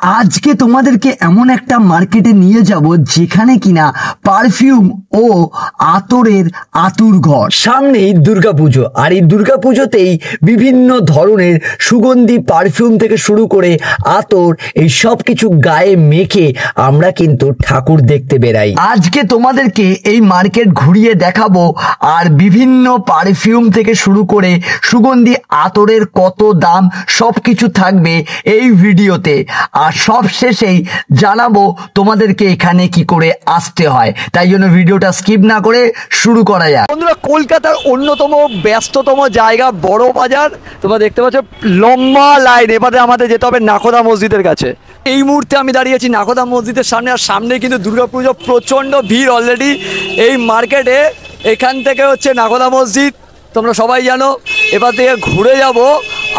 আজকে তোমাদেরকে এমন একটা মার্কেটে নিয়ে যাব যেখানে কিনা পারফিউম ও আতরের আতুর ঘর। সামনেই দুর্গাপুজো, আর এই দুর্গাপুজোতেই বিভিন্ন ধরনের সুগন্ধি পারফিউম থেকে শুরু করে আতর এই সব কিছু গায়ে মেখে আমরা কিন্তু ঠাকুর দেখতে বেরাই। আজকে তোমাদেরকে এই মার্কেট ঘুরিয়ে দেখাবো, আর বিভিন্ন পারফিউম থেকে শুরু করে সুগন্ধি আতরের কত দাম সব কিছু থাকবে এই ভিডিওতে। আর সব শেষেই জানাবো তোমাদেরকে এখানে কি করে আসতে হয়, তাই জন্য ভিডিওটা স্কিপ না করে শুরু করা যায়। বন্ধুরা, কলকাতার অন্যতম ব্যস্ততম জায়গা বড় বাজার, তোমরা দেখতে পাচ্ছ লম্বা লাইন। এবারে আমাদের যেতে হবে নাকোদা মসজিদের কাছে। এই মুহূর্তে আমি দাঁড়িয়ে আছি নাকোদা মসজিদের সামনে, আর সামনে কিন্তু দুর্গাপুজো, প্রচণ্ড ভিড় অলরেডি এই মার্কেটে। এখান থেকে হচ্ছে নাকোদা মসজিদ, তোমরা সবাই জানো। এবার থেকে ঘুরে যাব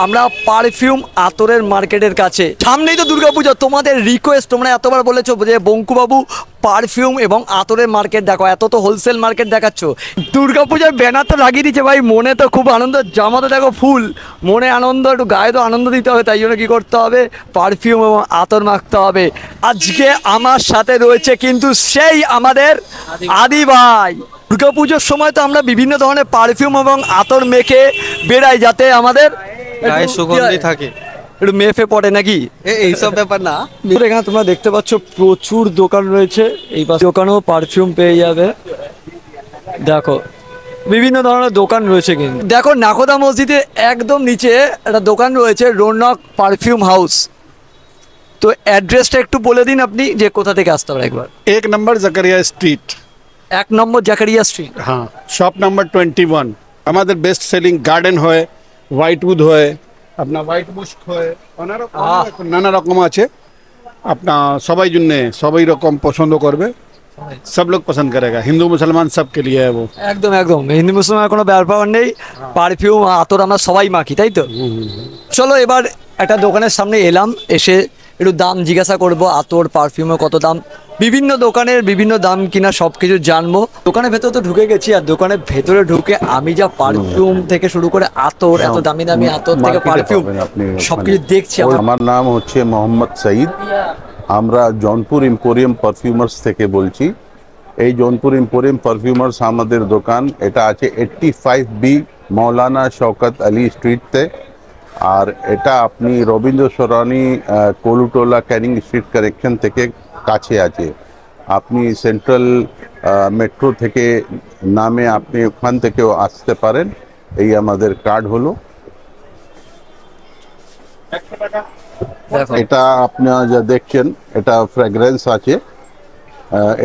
আমরা পারফিউম আতরের মার্কেটের কাছে। সামনেই তো দুর্গাপুজো, তোমাদের রিকোয়েস্ট, তোমরা এতবার বলেছো যে বঙ্কুবাবু পারফিউম এবং আতরের মার্কেট দেখো, এত তো হোলসেল মার্কেট দেখাচ্ছ। দুর্গাপূজার ব্যানার তো লাগিয়ে দিচ্ছে ভাই, মনে তো খুব আনন্দ, জামাতে দেখো ফুল, মনে আনন্দ, একটু গায়ে তো আনন্দ দিতে হবে, তাই জন্য কী করতে হবে, পারফিউম এবং আতর মাখতে হবে। আজকে আমার সাথে রয়েছে কিন্তু সেই আমাদের আদি ভাই। দুর্গাপুজোর সময় তো আমরা বিভিন্ন ধরনের পারফিউম এবং আতর মেখে বেড়াই, যাতে আমাদের গায়ে সুগন্ধি থাকে, একটু মেফে পড়ে নাকি, এইসব ব্যাপার না। এখানে তোমরা দেখতে পাচ্ছ প্রচুর দোকান রয়েছে, এই পাশে দোকানেও পারফিউম পেয়ে যাবে। দেখো বিভিন্ন ধরনের দোকান রয়েছে, কিন্তু দেখো নাকোদা মসজিদে একদম নিচে একটা দোকান রয়েছে, রৌনক পারফিউম হাউস। তো অ্যাড্রেসটা একটু বলে দিন আপনি, যে কোথা থেকে আসতে হবে একবার। 1 नंबर जकरिया स्ट्रीट। 1 নম্বর জাকারিয়া স্ট্রিট। हाँ, शॉप नंबर 21। আমাদের বেস্ট সেলিং গার্ডেন হয়, হোয়াইট উড হয়, আপনার হোয়াইট মুস্ক হয়, নানা রকম আছে। আপনার সবাই জন্য সবাই রকম পছন্দ করবে, সব লোক পছন্দ করেগা, হিন্দু মুসলমান সবকে লিয়ে है वो। একদম একদম, হিন্দু মুসলমানের কোনো ব্যাপার নেই, পারফিউম আতর আমরা সবাই মাখি, তাই তো। চলো এবার একটা দোকানের সামনে এলাম, এসে একটু দাম জিজ্ঞাসা করবো, আতর পারফিউমের কত দাম, বিভিন্ন দোকানের বিভিন্ন দাম কিনা সব কিছু জানবো। দোকানের ভেতর তো ঢুকে গেছি, আর দোকানের ভেতরে ঢুকে আমি যা পারফিউম থেকে শুরু করে আতর, এত দামি দামি আতর থেকে পারফিউম সবকিছু দেখছি। আমার নাম হচ্ছে মোহাম্মদ সঈদ, আমরা জৌনপুর এম্পোরিয়াম পারফিউমার্স থেকে বলছি। এই জৌনপুর এম্পোরিয়াম পারফিউমার্স আমাদের দোকান, এটা আছে 85B মৌলানা শওকত আলী স্ট্রিটতে। আর এটা আপনি রবীন্দ্র সরণি কলুটোলা ক্যানিং স্ট্রিট কানেকশন থেকে কাছে আছে। আপনি সেন্ট্রাল মেট্রো থেকে নামে আপনি ওখান থেকেও আসতে পারেন। এই আমাদের কার্ড হলো। এটা আপনারা যা দেখছেন, এটা ফ্র্যাগ্রেন্স আছে,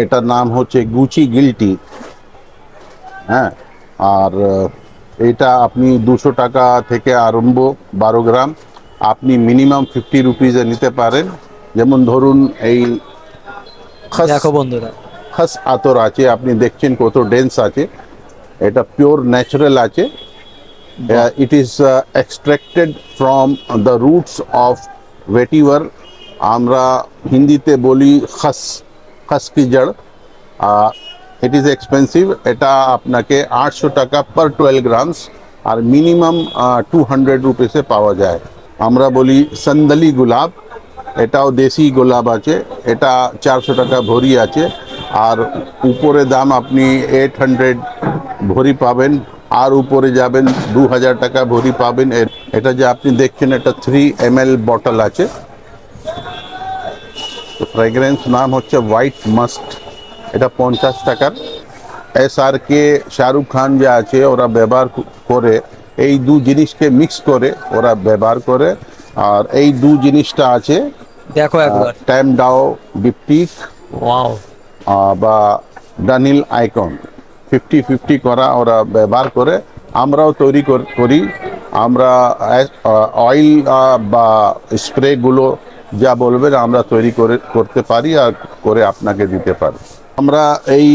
এটার নাম হচ্ছে গুচি গিল্টি। হ্যাঁ, আর এটা আপনি 200 টাকা থেকে আরম্ভ, 12 গ্রাম আপনি মিনিমাম 50 রুপিজে নিতে পারেন। যেমন ধরুন এই দেখো বন্ধুরা, খাস আতর আছে, আপনি দেখছেন কত ডেন্স আছে, এটা পিওর ন্যাচারাল আছে। It is extracted from the roots of vetiver, আমরা হিন্দিতে বলি খাস, খাস কি জড়। ইট ইজ এক্সপেন্সিভ, এটা আপনাকে 800 টাকা পার 12 গ্রামস, আর মিনিমাম 200 রুপিসে পাওয়া যায়। আমরা বলি সন্দলি গোলাপ, এটাও দেশি গোলাপ আছে, এটা 400 টাকা ভরি আছে, আর উপরে দাম আপনি 800 ভরি পাবেন, আর উপরে যাবেন 2000 টাকা ভরি পাবেন। এটা যে আপনি দেখছেন, এটা 3 ml বটল আছে। ফ্র্যাগ্রেন্স নাম হচ্ছে হোয়াইট মাস্ক, এটা 50 টাকার। SRK শাহরুখ খান যে আছে, ওরা ব্যবহার করে, এই দু জিনিসকে মিক্স করে ওরা ব্যবহার করে। আর এই দু জিনিসটা আছে, দেখো একবার, ট্যামডাও ডিপটিক ওয়াও, বা ডানিল আইকন, 50-50 করা ওরা ব্যবহার করে। আমরাও তৈরি করি, আমরা অয়েল বা স্প্রেগুলো যা বলবেন আমরা তৈরি করতে পারি, আর করে আপনাকে দিতে পারি। আমরা এই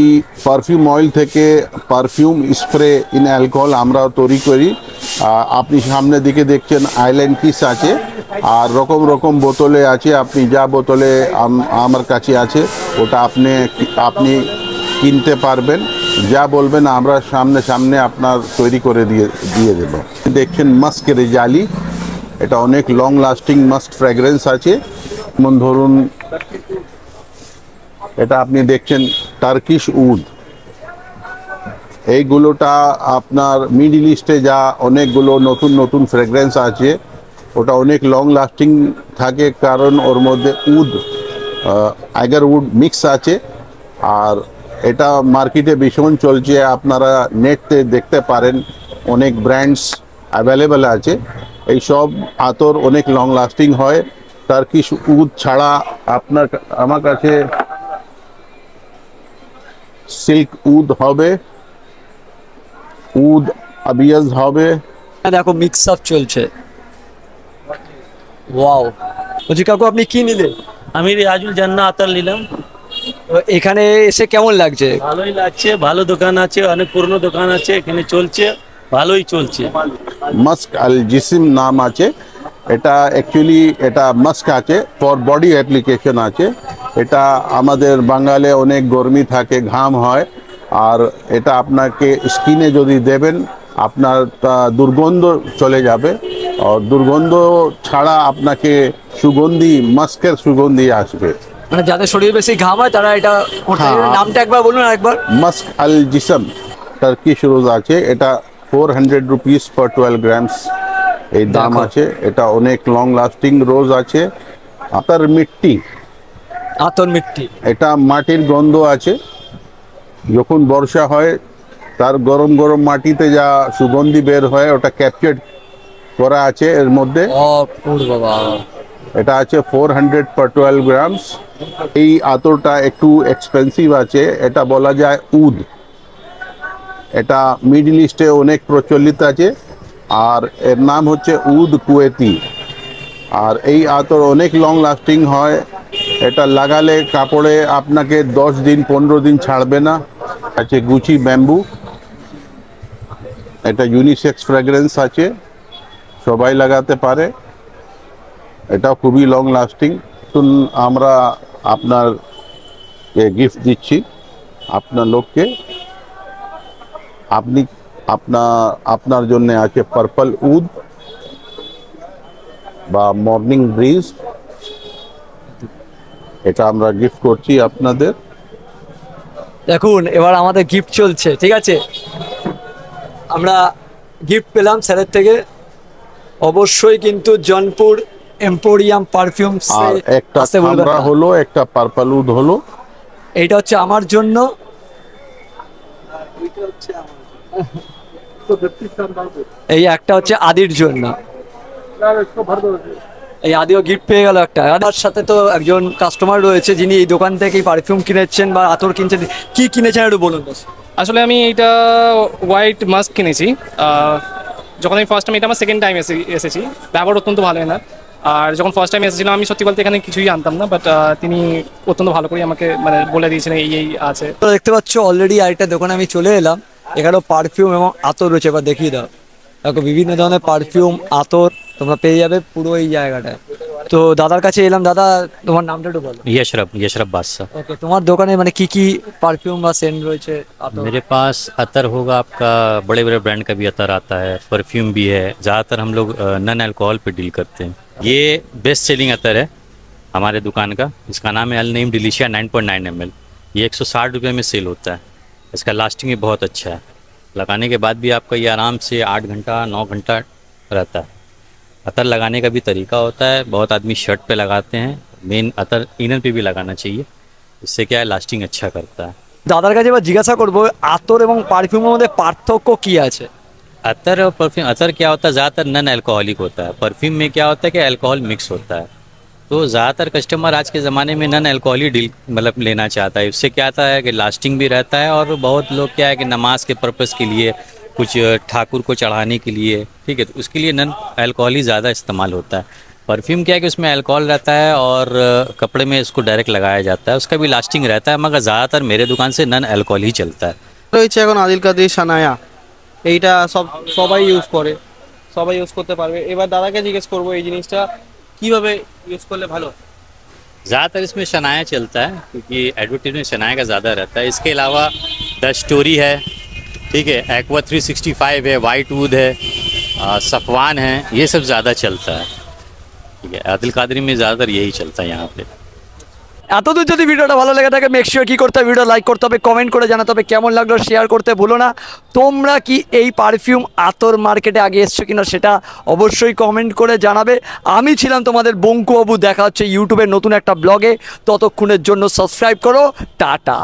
পারফিউম অয়েল থেকে পারফিউম স্প্রে ইন অ্যালকোহল আমরাও তৈরি করি। আপনি সামনের দিকে দেখছেন আইল্যান্ড কিস আছে, আর রকম রকম বোতলে আছে। আপনি যা বোতলে আমার কাছে আছে ওটা আপনি কিনতে পারবেন, যা বলবেন আমরা সামনে আপনার তৈরি করে দিয়ে দেবো। দেখছেন মাস্ক রেজালি, এটা অনেক লং লাস্টিং মাস্ট ফ্র্যাগ্রেন্স আছে। যেমন ধরুন এটা আপনি দেখছেন টার্কিশ উড, এইগুলোটা আপনার মিডল ইস্টে যা অনেকগুলো নতুন নতুন ফ্র্যাগ্রেন্স আছে ওটা অনেক লং লাস্টিং থাকে, কারণ ওর মধ্যে উড আইগার উড মিক্স আছে। আর এটা মার্কেটে ভীষণ চলছে, আপনারা নেটে দেখতে পারেন, অনেক ব্র্যান্ডস অ্যাভেলেবেল আছে। এই সব আতর অনেক লং লাস্টিং হয়। টার্কিশ উড ছাড়া আমার কাছে সিল্ক উড হবে, উড আবিয়াজ হবে। দেখো মিক্স আপ চলছে। ওয়াও, বলছি কাকু আপনি কি নিলেন? আমি রাজুল জান্না আতর নিলাম। তো এখানে এসে কেমন লাগছে? ভালোই লাগছে, ভালো দোকান আছে, অনেক পুরনো দোকান আছে, এখানে চলছে, ভালোই চলছে। মাস্ক আল জিসিম নাম আছে, এটা অ্যাকচুয়ালি এটা মাস্ক আছে ফর বডি অ্যাপ্লিকেশন আছে। এটা আমাদের বাঙালে অনেক গরমি থাকে, ঘাম হয়, আর এটা আপনাকে স্কিনে যদি দেবেন আপনার দুর্গন্ধ চলে যাবে। আর দুর্গন্ধ ছাড়া আপনাকে সুগন্ধি, মাস্কের সুগন্ধি আসবে। মানে যাদের শরীরে বেশি ঘাম হয় তারা এটা করতে পারে। হ্যাঁ। নামটা একবার বলুন আরেকবার। মাস্ক আল জিসম টার্কিশ রোজ আছে, এটা 400 রুপিস পার 12 গ্রামস এই দাম দেখো। আছে। এটা অনেক লং লাস্টিং রোজ আছে। আতর মিট্টি, আতর মিট্টি, এটা মাটির গন্ধ আছে। যখন বর্ষা হয় তার গরম গরম মাটিতে যা সুগন্ধি বের হয় ওটা ক্যাপচার করা আছে এর মধ্যে। অপূর্ব বাবা। এটা আছে 400 পার 12 গ্রামস। এই আতরটা একটু এক্সপেন্সিভ আছে, এটা বলা যায় উদ। এটা মিডল ইস্টে অনেক প্রচলিত আছে, আর এর নাম হচ্ছে উদ কুয়েতি। আর এই আতর অনেক লং লাস্টিং হয়, এটা লাগালে কাপড়ে আপনাকে 10 দিন 15 দিন ছাড়বে না। আছে গুচি ব্যাম্বু, এটা ইউনিসেক্স ফ্র্যাগ্রেন্স আছে, সবাই লাগাতে পারে, এটা খুবই লং লাস্টিং। আমরা আপনার গিফট দিচ্ছি আপনার লোককে। আপনি আপনার জন্য আছে পার্পল উড বা মর্নিং ব্রিজ, এটা আমরা গিফট করছি আপনাদের। দেখুন এবার আমাদের গিফট চলছে, ঠিক আছে? আমরা গিফট পেলাম স্যারের থেকে। অবশ্যই কিন্তু জনপুর এম্পোরিয়াম পারফিউমস আর একটা আমরা হলো একটা পার্পল উড হলো, এইটা হচ্ছে আমার জন্য। এই একটা হচ্ছে আদির জন্য। এই আদিও গিফট পেয়ে গেল একটা। তার সাথে তো একজন কাস্টমার রয়েছে যিনি এই দোকান থেকে পারফিউম কিনেছেন বা আতর কিনছেন। কি কিনেছেন একটু বলুন। আসলে আমি এইটা হোয়াইট মাস্ক কিনেছি। যখন আমি ফার্স্ট টাইম, এটা আমার সেকেন্ড টাইম এসেছি, ব্যবহার অত্যন্ত ভালো হয় না। আর যখন ফার্স্ট টাইম এসেছিলাম আমি সত্যি বলতে এখানে কিছুই আনতাম না, বাট তিনি অত্যন্ত ভালো করে আমাকে মানে বলে দিয়েছিলেন এই আছে। তো দেখতে পাচ্ছ অলরেডি আরেকটা দোকানে আমি চলে এলাম। এখানেও পারফিউম এবং আতর রয়েছে, এবার দেখিয়ে দাও। দেখো বিভিন্ন ধরনের পারফিউম আতর তোমরা পেয়ে যাবে পুরো এই জায়গাটায়। তো দাদার কাছে এলাম। দাদা তোমার নামটা একটু বলো। यशरफ बादशाह। ওকে, তোমার দোকানে মানে কি কি পারফিউম বা সেন্ট রয়েছে? আতর मेरे पास अतर होगा आपका, बड़े बड़े ब्रांड का भी अतर आता है, परफ्यूम भी है। ज़्यादातर हम लोग नन अल्कोहल पे डील करते हैं। ये बेस्ट सेलिंग अतर है हमारे दुकान का, इसका नाम है अल नीम डिलीशिया 9.9 ml। ये 160 रुपये में सेल होता है। इसका लास्टिंग भी बहुत अच्छा है, लगाने के बाद भी आपका ये आराम से 8 घंटा 9 घंटा रहता है। अतर लगाने का भी तरीका होता है, बहुत आदमी शर्ट पे लगाते हैं, मेन अतर इनर पे भी लगाना चाहिए, इससे क्या है लास्टिंग अच्छा करता है। দাদার কাছে এবার জিজ্ঞাসা করবো আতর এবং পারফিউমের মধ্যে পার্থক্য কি আছে। अतर और परफ्यूम, अतर क्या होता है ज़्यादातर नन अल्कोहलिक होता है, परफ्यूम में क्या होता है कि अल्कोहल मिक्स होता है। तो ज़्यादातर कस्टमर आज के ज़माने में नन अल्कोहली डील मतलब लेना चाहता है। इससे क्या आता है कि लास्टिंग भी रहता है, और बहुत लोग क्या है कि नमाज के पर्पज़ के लिए, कुछ ठाकुर को चढ़ाने के लिए, ठीक है, तो उसके लिए नन अल्कोहली ज़्यादा इस्तेमाल होता है। परफ्यूम क्या है कि उसमें अल्कोहल रहता है और कपड़े में इसको डायरेक्ट लगाया जाता है, उसका भी लास्टिंग रहता है, मगर ज़्यादातर मेरे दुकान से नन अल्कोहल ही चलता है। রয়েছে এখন আদিল কাদের সানায়া, এইটা সবাই ইউজ করে, সবাই ইউজ করতে পারবে। এবার দাদাকে জিজ্ঞেস করবো এই জিনিসটা কিভাবে ইউজ করলে ভালো। ज़्यादातर इसमें शनाया चलता है, क्योंकि एडवर्टीजमेंट शनाया का ज़्यादा रहता है। इसके अलावा द स्टोरी है, ठीक है, एक्वा 365 है, वाइट वुड है, सफ़वान है, ये सब ज़्यादा चलता है। ठीक है, आदिल कादरी में ज़्यादातर यही चलता है यहाँ पे। এতদূর যদি ভিডিওটা ভালো লেগে থাকে মেক শিওর কি করতে হবে, ভিডিও লাইক করতে হবে, কমেন্ট করে জানাতে হবে কেমন লাগলো, শেয়ার করতে ভুলো না। তোমরা কি এই পারফিউম আতর মার্কেটে আগে এসছো কিনা সেটা অবশ্যই কমেন্ট করে জানাবে। আমি ছিলাম তোমাদের বঙ্কুবাবু, দেখা হচ্ছে ইউটিউবের নতুন একটা ব্লগে, ততক্ষণের জন্য সাবস্ক্রাইব করো, টাটা।